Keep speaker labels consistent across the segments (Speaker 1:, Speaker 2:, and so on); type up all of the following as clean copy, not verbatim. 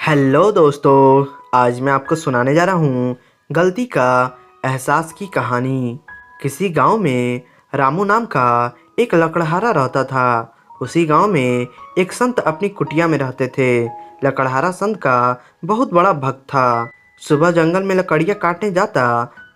Speaker 1: Hello दोस्तों, आज मैं आपको सुनाने जा रहा हूँ गलती का एहसास की कहानी। किसी गांव में रामू नाम का एक लकड़हारा रहता था। उसी गांव में एक संत अपनी कुटिया में रहते थे। लकड़हारा संत का बहुत बड़ा भक्त था। सुबह जंगल में लकड़ियाँ काटने जाता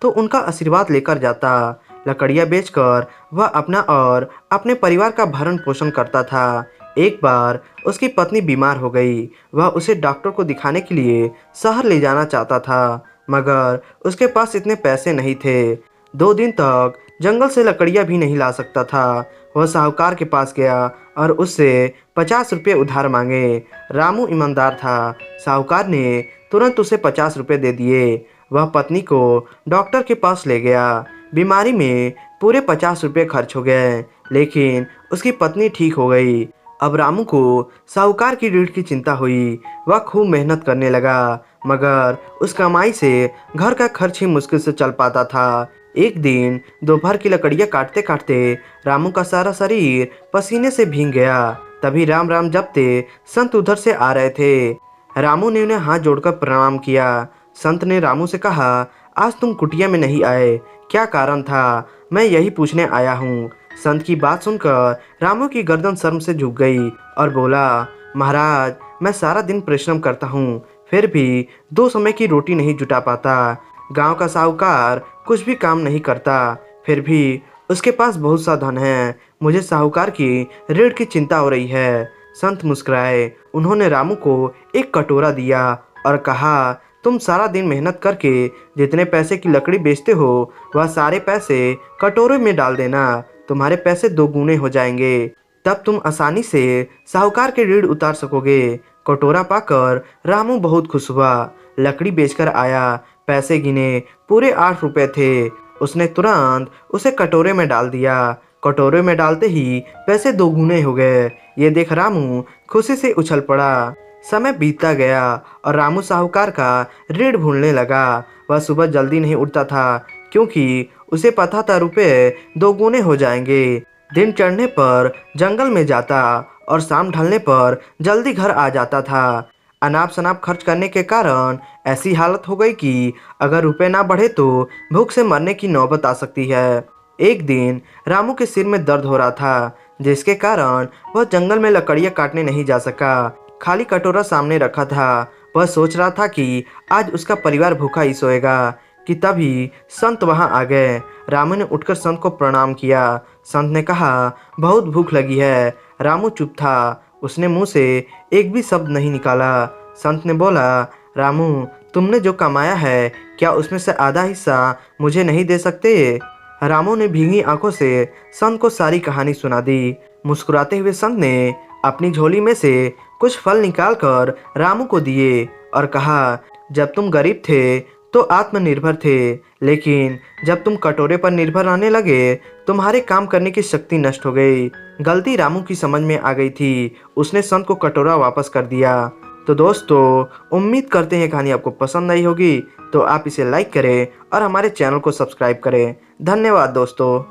Speaker 1: तो उनका आशीर्वाद लेकर जाता। लकड़ियाँ बेचकर वह अपना और अपने परिवार का भरण पोषण करता था। एक बार उसकी पत्नी बीमार हो गई। वह उसे डॉक्टर को दिखाने के लिए शहर ले जाना चाहता था, मगर उसके पास इतने पैसे नहीं थे। 2 दिन तक जंगल से लकड़ियाँ भी नहीं ला सकता था। वह साहूकार के पास गया और उससे 50 रुपये उधार मांगे। रामू ईमानदार था। साहूकार ने तुरंत उसे 50 रुपये दे दिए। वह पत्नी को डॉक्टर के पास ले गया। बीमारी में पूरे 50 रुपये खर्च हो गए, लेकिन उसकी पत्नी ठीक हो गई। अब रामू को साहूकार की ऋण की चिंता हुई। वह खूब मेहनत करने लगा, मगर उस कमाई से घर का खर्च ही मुश्किल से चल पाता था। एक दिन दोपहर की लकड़ियाँ काटते काटते रामू का सारा शरीर पसीने से भीग गया। तभी राम राम जपते संत उधर से आ रहे थे। रामू ने उन्हें हाथ जोड़कर प्रणाम किया। संत ने रामू से कहा, आज तुम कुटिया में नहीं आए, क्या कारण था? मैं यही पूछने आया हूँ। संत की बात सुनकर रामू की गर्दन शर्म से झुक गई और बोला, महाराज, मैं सारा दिन परिश्रम करता हूँ, फिर भी 2 समय की रोटी नहीं जुटा पाता। गांव का साहूकार कुछ भी काम नहीं करता, फिर भी उसके पास बहुत सा धन है। मुझे साहूकार की ऋण की चिंता हो रही है। संत मुस्कुराए। उन्होंने रामू को एक कटोरा दिया और कहा, तुम सारा दिन मेहनत करके जितने पैसे की लकड़ी बेचते हो, वह सारे पैसे कटोरे में डाल देना। तुम्हारे पैसे 2 गुने हो जाएंगे। तब तुम आसानी से साहूकार के ऋण उतार सकोगे। कटोरा पाकर रामू बहुत खुश हुआ। लकड़ी बेचकर आया, पैसे गिने, पूरे 8 रुपए थे। उसने तुरंत उसे कटोरे में डाल दिया। कटोरे में डालते ही पैसे 2 गुने हो गए। ये देख रामू खुशी से उछल पड़ा। समय बीतता गया और रामू साहूकार का ऋण भूलने लगा। वह सुबह जल्दी नहीं उठता था, क्योंकि उसे पता था रुपए 2 गुने हो जाएंगे। दिन चढ़ने पर जंगल में जाता और शाम ढलने पर जल्दी घर आ जाता था। अनाप शनाप खर्च करने के कारण ऐसी हालत हो गई कि अगर रुपए ना बढ़े तो भूख से मरने की नौबत आ सकती है। एक दिन रामू के सिर में दर्द हो रहा था, जिसके कारण वह जंगल में लकड़ियाँ काटने नहीं जा सका। खाली कटोरा सामने रखा था। वह सोच रहा था कि आज उसका परिवार भूखा ही सोएगा कि तभी संत वहां आ गए। रामू ने उठकर संत को प्रणाम किया। संत ने कहा, बहुत भूख लगी है। रामू चुप था। उसने मुंह से एक भी शब्द नहीं निकाला। संत ने बोला, रामू, तुमने जो कमाया है, क्या उसमें से आधा हिस्सा मुझे नहीं दे सकते? रामू ने भीगी आंखों से संत को सारी कहानी सुना दी। मुस्कुराते हुए संत ने अपनी झोली में से कुछ फल निकालकर रामू को दिए और कहा, जब तुम गरीब थे तो आत्मनिर्भर थे, लेकिन जब तुम कटोरे पर निर्भर रहने लगे, तुम्हारे काम करने की शक्ति नष्ट हो गई। गलती रामू की समझ में आ गई थी। उसने संत को कटोरा वापस कर दिया। तो दोस्तों, उम्मीद करते हैं कहानी आपको पसंद आई होगी। तो आप इसे लाइक करें और हमारे चैनल को सब्सक्राइब करें। धन्यवाद दोस्तों।